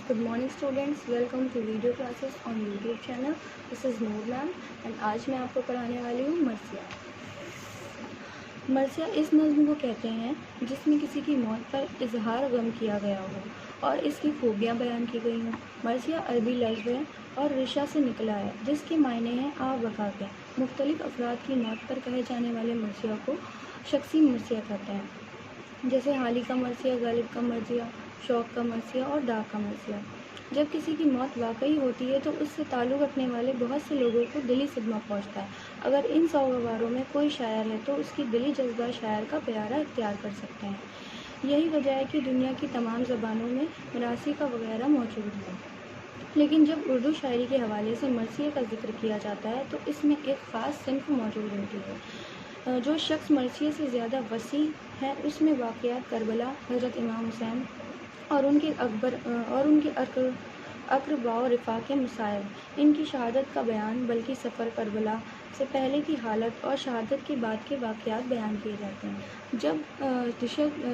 Good morning students, welcome to video classes on YouTube channel. This is Noor ma'am and आज मैं आपको पढ़ाने वाली हूँ मरसिया। मरसिया इस नज़्म को कहते हैं जिसमें किसी की मौत पर इजहार गम किया गया हो और इसकी खूबियाँ बयान की गई हों। मरसिया अरबी लफ्ज़ है और रिशा से निकला है जिसके मायने हैं आ बका के। मुख्तलिफ अफराद की मौत पर कहे जाने वाले मरसिया को शख्सी मरसिया कहते हैं, जैसे हाली का मरसिया, गालिब का मरसिया, शौक का मरसिया और डाक का मरसिया। जब किसी की मौत वाकई होती है तो उससे ताल्लुक़ रखने वाले बहुत से लोगों को दिली सदमा पहुंचता है। अगर इन सौगवारों में कोई शायर है तो उसकी दिली जज्बा शायर का प्यारा इख्तियार कर सकते हैं। यही वजह है कि दुनिया की तमाम ज़बानों में मरासी का वगैरह मौजूद है, लेकिन जब उर्दू शायरी के हवाले से मरसिया का जिक्र किया जाता है तो इसमें एक ख़ास सिन्फ मौजूद होती है। जो शख्स मरसिया से ज़्यादा वसी है उसमें वाक़यात करबला, हज़रत इमाम हुसैन और उनके अक़रबा व रफ़ाक़ के मसाइब, इनकी शहादत का बयान, बल्कि सफ़र करबला से पहले की हालत और शहादत के बाद के वाक़यात बयान किए जाते हैं।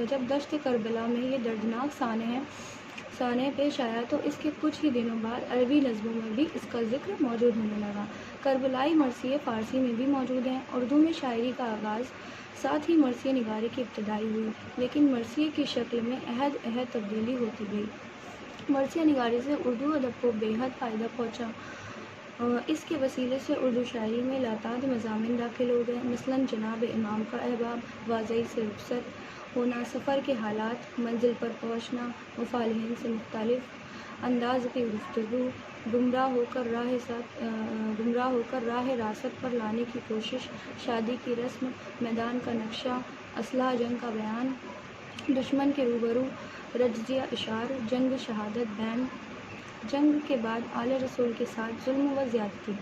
जब दश्त करबला में ये दर्दनाक साने पेश आया तो इसके कुछ ही दिनों बाद अरबी नज़्मों में भी इसका ज़िक्र मौजूद होने लगा। करबलाई मरसिये फ़ारसी में भी मौजूद हैं। उर्दू में शायरी का आगाज़ साथ ही मरसिया निगारी की इब्तिदाई हुई, लेकिन मरसिये की शक्ल में अहद तब्दीली होती गई। मरसिया निगारी से उर्दू अदब को बेहद फ़ायदा पहुँचा। इसके वसीले से उर्दू शायरी में लाताद मज़ामिन दाखिल हो गए, मसलन जनाब इमाम का अहबाब, वाज़ई से रुख़सत होना, सफ़र के हालात, मंजिल पर पहुँचना, मुफ़ालिहीन से मुख्तलिफ अंदाज़ की गुफ्तगू, गुमराह होकर राह रासत पर लाने की कोशिश, शादी की रस्म, मैदान का नक्शा, असलहा जंग का बयान, दुश्मन के रूबरू, रज्जिया इशार, जंग शहादत बैन, जंग के बाद आले रसूल के साथ जुल्म व ज़्यादती।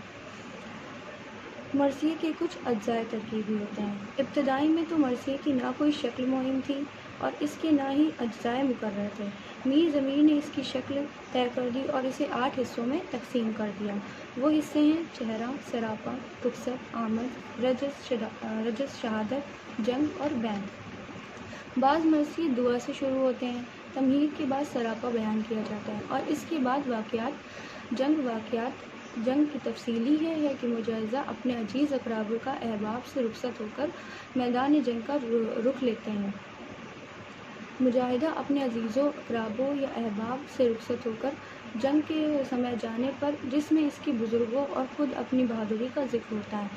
मरसिये के कुछ अज्जाए तरकीबी होते हैं। इब्तिदाई में तो मरसिये की ना कोई शक्ल मुय्यन थी और इसके ना ही अज्जाए मुकर्रर थे। मीर ज़मीर ने इसकी शक्ल तय कर दी और इसे 8 हिस्सों में तकसीम कर दिया। वो हिस्से हैं चेहरा, सरापा, रुख़सत, आमद, रजस, शहादत, जंग और बैन। बाज़ मरसिये दुआ से शुरू होते हैं। तमहीद के बाद सरापा बयान किया जाता है और इसके बाद वाक़यात जंग की तफसीली है कि मुजाहिज़ा अपने अजीज़ अक़राब का अहबाब से रुख़सत होकर मैदान जंग का रुख लेते हैं। मुजाहिदा अपने अजीज़ों, अक़राबों या अहबाब से रुख़सत होकर जंग के समय जाने पर, जिसमें इसकी बुज़ुर्गों और ख़ुद अपनी बहादुरी का ज़िक्र होता है,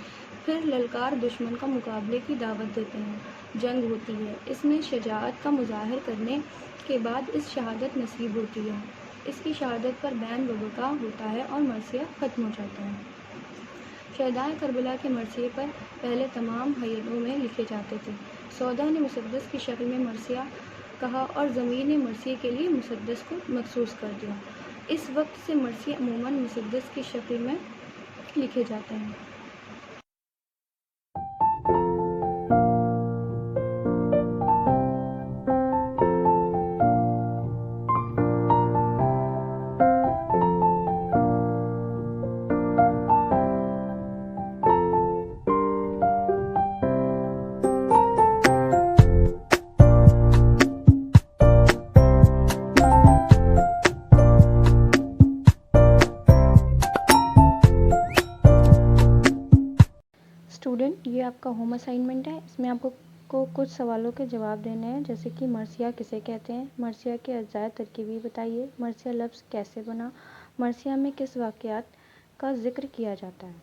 फिर ललकार दुश्मन का मुकाबले की दावत देते हैं। जंग होती है, इसमें शजाअत का मुज़ाहिर करने के बाद इस शहादत नसीब होती है। इसकी शहादत पर बैन व बका होता है और मरसिया ख़त्म हो जाता है। शहदाए करबला के मरसिये पर पहले तमाम हैयतों में लिखे जाते थे। सौदा ने मुसद्दस की शक्ल में मरसिया कहा और ज़मीर ने मरसिये के लिए मुसद्दस को मखसूस कर दिया। इस वक्त से मरसिये अमूमन मुसद्दस की शक्ल में लिखे जाते हैं। स्टूडेंट, ये आपका होम असाइनमेंट है। इसमें आपको कुछ सवालों के जवाब देने हैं, जैसे कि मरसिया किसे कहते हैं, मरसिया के अज्जाए तरकीबी बताइए, मरसिया लफ्ज़ कैसे बना, मरसिया में किस वाक़यात का ज़िक्र किया जाता है।